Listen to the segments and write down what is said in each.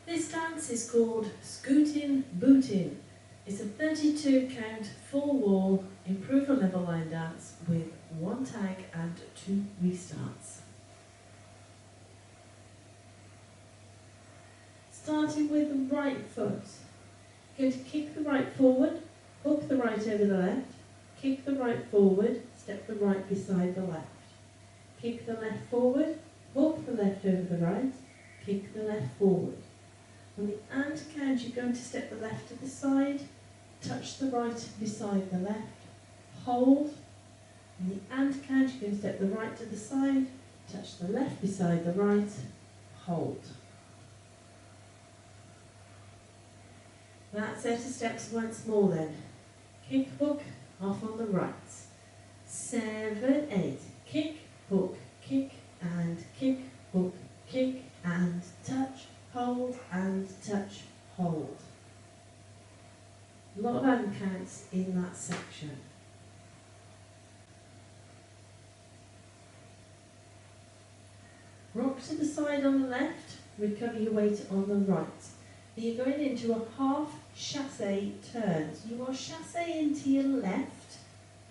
This dance is called Scootin Bootin. It's a 32 count full wall improver level line dance with 1 tag and 2 restarts. Starting with the right foot. You're going to kick the right forward, hook the right over the left, kick the right forward, step the right beside the left. Kick the left forward, hook the left over the right, kick the left forward. On the and count, you're going to step the left to the side, touch the right beside the left, hold. On the and count, you're going to step the right to the side, touch the left beside the right, hold. That set of steps once more then. Kick, hook, off on the right. 7, 8. Kick, hook, kick, and kick, hook, kick, and touch, hold, and touch, hold. A lot of and counts in that section. Rock to the side on the left, recover your weight on the right. You're going into a half chasse turn. So you are chassing to your left,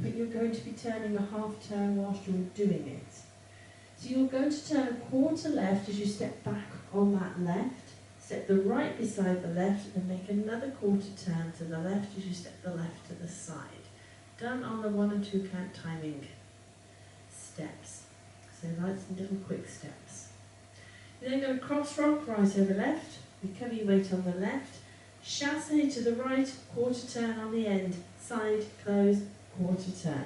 but you're going to be turning a half turn whilst you're doing it. So you're going to turn a quarter left as you step back on that left, step the right beside the left, and make another quarter turn to the left as you step the left to the side. Done on the 1 and 2 count timing steps. So like some little quick steps. You're then going to cross rock right over left. Recover your weight on the left, chasse to the right, quarter turn on the end, side, close, quarter turn.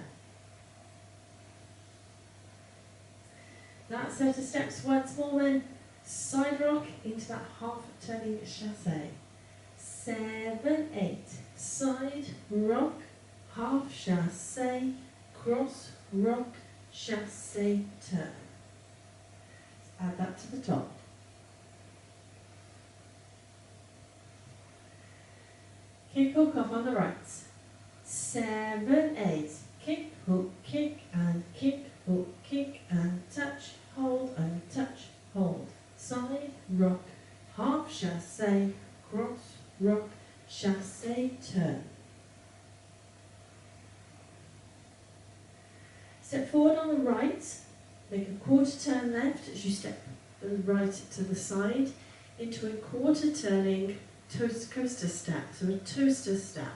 That set of steps once more then, side rock into that half turning chasse. 7, 8, side, rock, half chasse, cross, rock, chasse, turn. Add that to the top. Kick, hook, off on the right. 7, 8. Kick, hook, kick, and kick, hook, kick, and touch, hold, and touch, hold. Side, rock, half chasse, cross, rock, chasse, turn. Step forward on the right. Make a quarter turn left as you step the right to the side into a quarter turning coaster step, so a toaster step.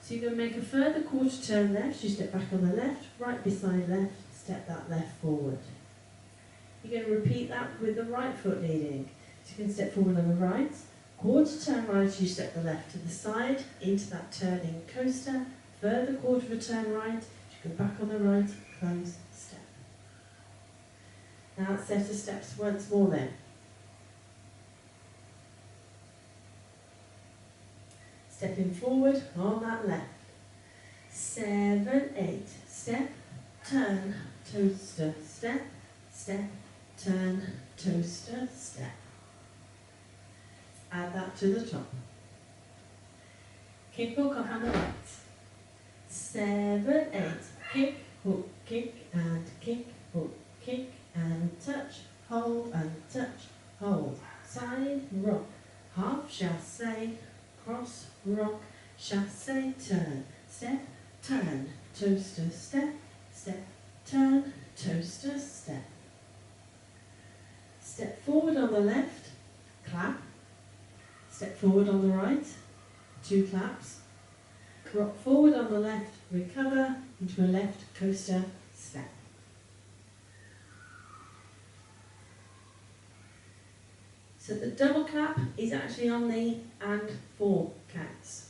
So you're going to make a further quarter turn left, you step back on the left, right beside left, step that left forward. You're going to repeat that with the right foot leading. So you can step forward on the right, quarter turn right, you step the left to the side, into that turning coaster, further quarter of a turn right, you go back on the right, close, step. Now set of steps once more then. Stepping forward on that left. 7, 8. Step, turn, toaster, step, step, turn, toaster, step. Add that to the top. Kick, hook, off on the right. 7, 8. Kick, hook, kick, and kick, hook, kick, and touch, hold, and touch, hold. Side, rock, half chasse, cross, rock, chasse, turn, step, turn, toaster, step, step, turn, toaster, step. Step forward on the left, clap. Step forward on the right, 2 claps. Rock forward on the left, recover into a left coaster, step. So the double clap is actually on the and 4 counts.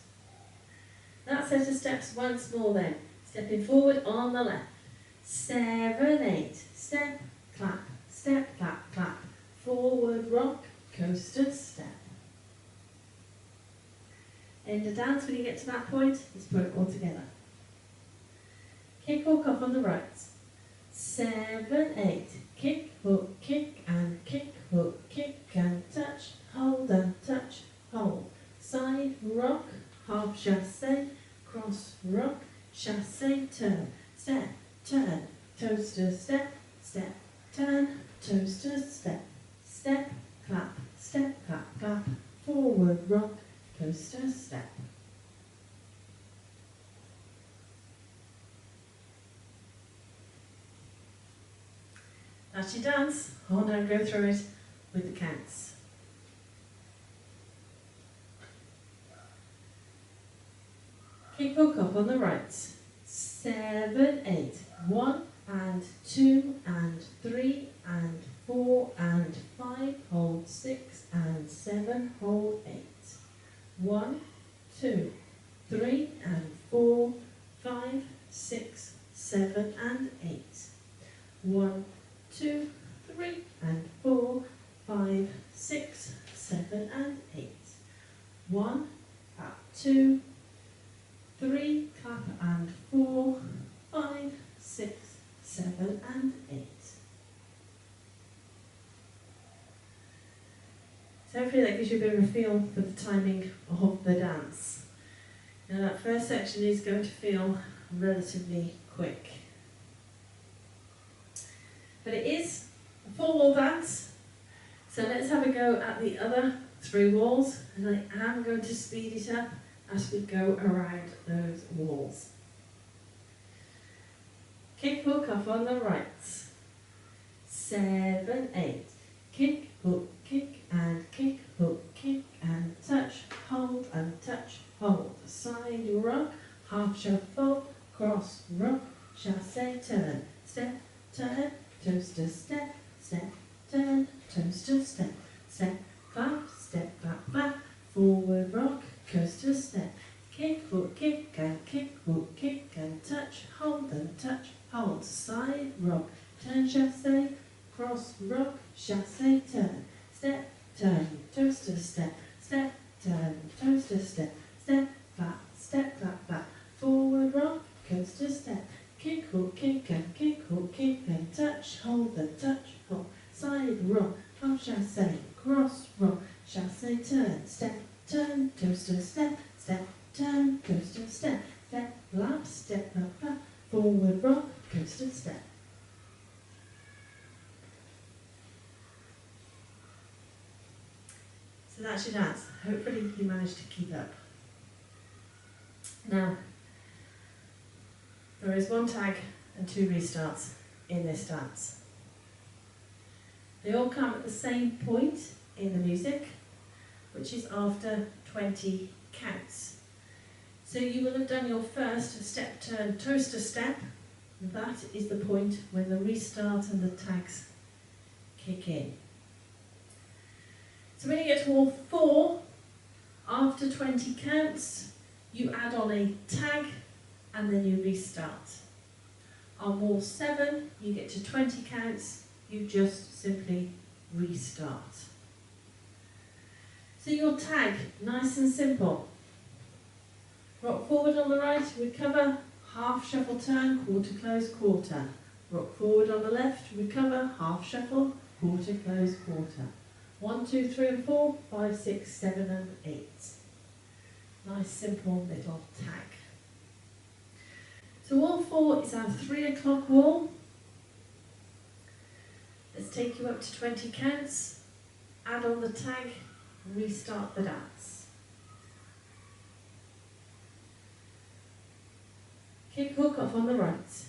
That set of steps once more then. Stepping forward on the left. 7, 8. Step, clap, step, clap, clap. Forward rock, coaster, step. End the dance when you get to that point. Let's put it all together. Kick, hook, off on the right. 7, 8. Kick, hook, kick, and kick, hook, kick, and touch, hold, and touch, hold. Side, rock, half chasse, cross, rock, chasse, turn, step, turn, toaster, step, step, turn, toaster, step, step, clap, clap, rock, coaster, step. That's your dance. Hold on, go through it with the counts. Kick hook up on the right. 7, 8. 1 and 2 and 3 and 4 and 5. Hold 6 and 7. Hold 8. 1, 2, 3 and 4, 5, 6, 7 and 8. 1, 2, 3 and 4, 5, 6, 7 and 8. 1, 2, 3, clap and 4, 5, 6, 7 and 8. So hopefully that gives you a bit of a feel for the timing of the dance. Now that first section is going to feel relatively quick. But it is a 4-wall dance, so let's have a go at the other 3 walls, and I am going to speed it up as we go around those walls. Kick, hook off on the right. 7, 8. Kick, hook, kick, and kick, hook, kick, and touch, hold, and touch, hold. Side rock, half shuffle, cross rock, chasse, turn, step, turn, toaster, step, step, turn, toaster, step, step, clap, step, clap, clap, forward rock, coaster, step, kick, hook, kick, and touch, hold, and touch, hold, side rock, turn, chasse, cross rock, chasse, turn, step, turn, toaster, step, step, turn, toaster, step, step, clap, clap, forward rock, coaster, step, kick, hook, kick, and touch, hold, and touch, hold, side rock, half chasse, cross rock, chasse, turn, step, turn, toaster, step, step, turn, coaster, step, step, clap, step, clap, forward rock, coaster, step. So that's your dance. Hopefully you managed to keep up. Now, there is 1 tag and 2 restarts in this dance. They all come at the same point in the music, which is after 20 counts. So you will have done your first step, turn, toaster, step. That is the point when the restart and the tags kick in. So when you get to wall 4, after 20 counts, you add on a tag and then you restart. On wall 7, you get to 20 counts, you just simply restart. So your tag, nice and simple. Rock forward on the right, recover, half shuffle turn, quarter close, quarter. Rock forward on the left, recover, half shuffle, quarter close, quarter. 1, 2, 3 and 4, 5, 6, 7 and 8. Nice simple little tag. So wall 4 is our 3 o'clock wall. Let's take you up to 20 counts, add on the tag, restart the dance. Kick, hook off on the right.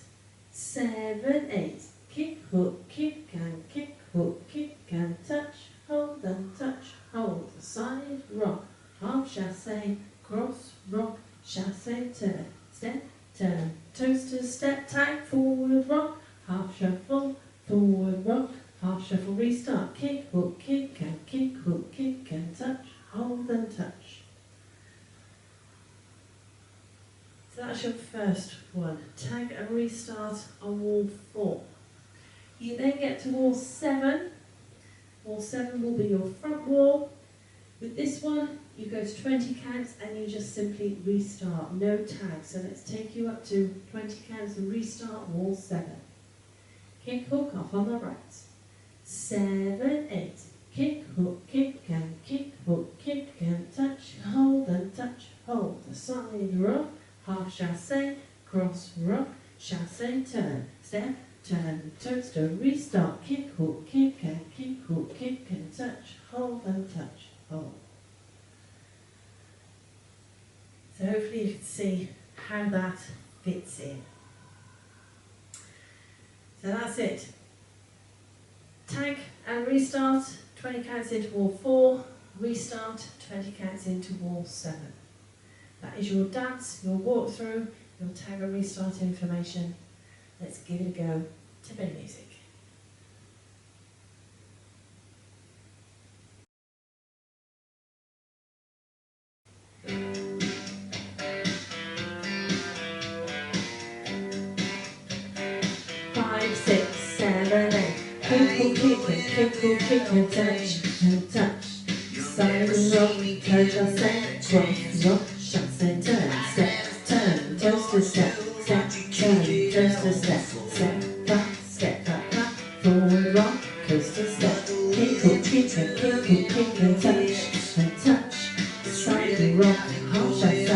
7, 8. Kick, hook, kick, and touch, hold, and touch, hold. Side rock, half chasse, cross rock, chasse, turn, step, turn, toaster, step, tag, forward rock, half shuffle, forward rock, half shuffle, restart, kick, hook, kick, and touch, hold, and touch. So that's your first one. Tag and restart on wall 4. You then get to wall 7. Wall 7 will be your front wall. With this one, you go to 20 counts and you just simply restart, no tag. So let's take you up to 20 counts and restart wall 7. Kick, hook off on the right. 7, 8. Kick, hook, kick, and touch, hold, and touch, hold. The side rock, half chasse, cross rock, chasse, turn, step, turn, toaster, restart, kick, hook, kick, and touch, hold, and touch, hold. hopefully you can see how that fits in. So that's it. Tag and restart, 20 counts into wall 4, restart, 20 counts into wall 7. That is your dance, your walkthrough, your tag and restart information. Let's give it a go to bit of music. Five, six, seven, eight. Kick and touch, and touch. Side and rock, turn to step, cross, rock, chasse and turn, step, turn, toast to step, step, turn, toast to step, step back, forward rock, coast to step, kick and touch, side and rock, half chasse,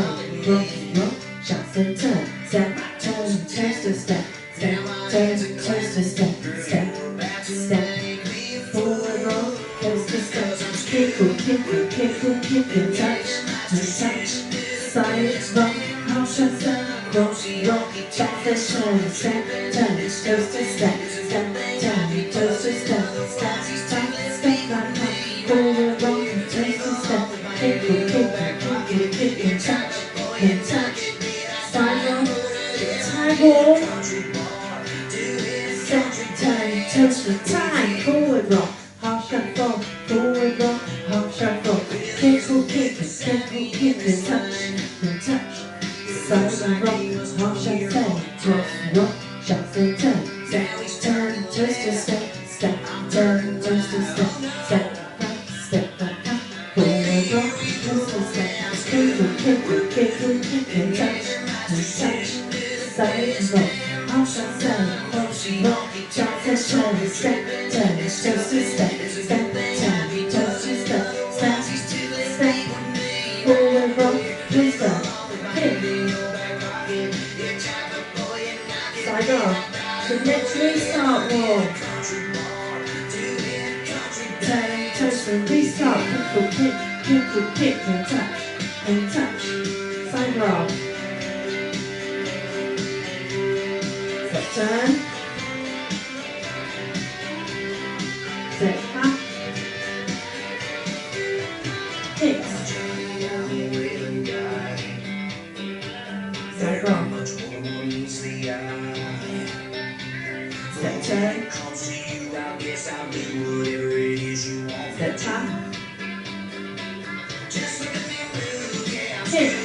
rock, chasse and turn, step, turn, toast to step, step, turn, toast to step, step, forward rock, coast to step, kick and touch, side rock, half chasse, rock, chasse, turn, step, toast to step, turn, toast to step, step back, forward rock, toast to step, kick and touch, side rock, tag wall, step, turn, toast to time, forward rock, half shuffle, forward rock, half shuffle, kick and touch, side rock, half shuffle, cross rock, chasse and turn, toast to step, turn, toast to step back, forward rock, toast to step, kick and touch, side rock, half shuffle, cross rock, chasse and step, turn, toast to step, turn, toast to step, forward rock, twist up, kick, side off. So let's restart wall. Turn, toast and restart, kick and touch, side rock. Step turn, step back, kick, side rock, step turn, step tap, kick,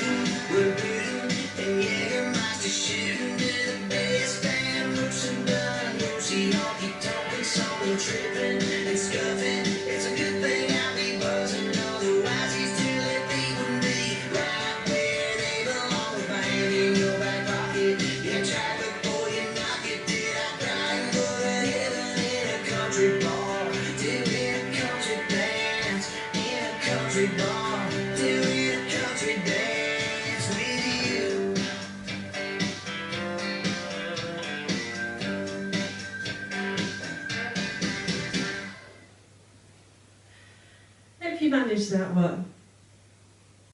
hope you managed that one.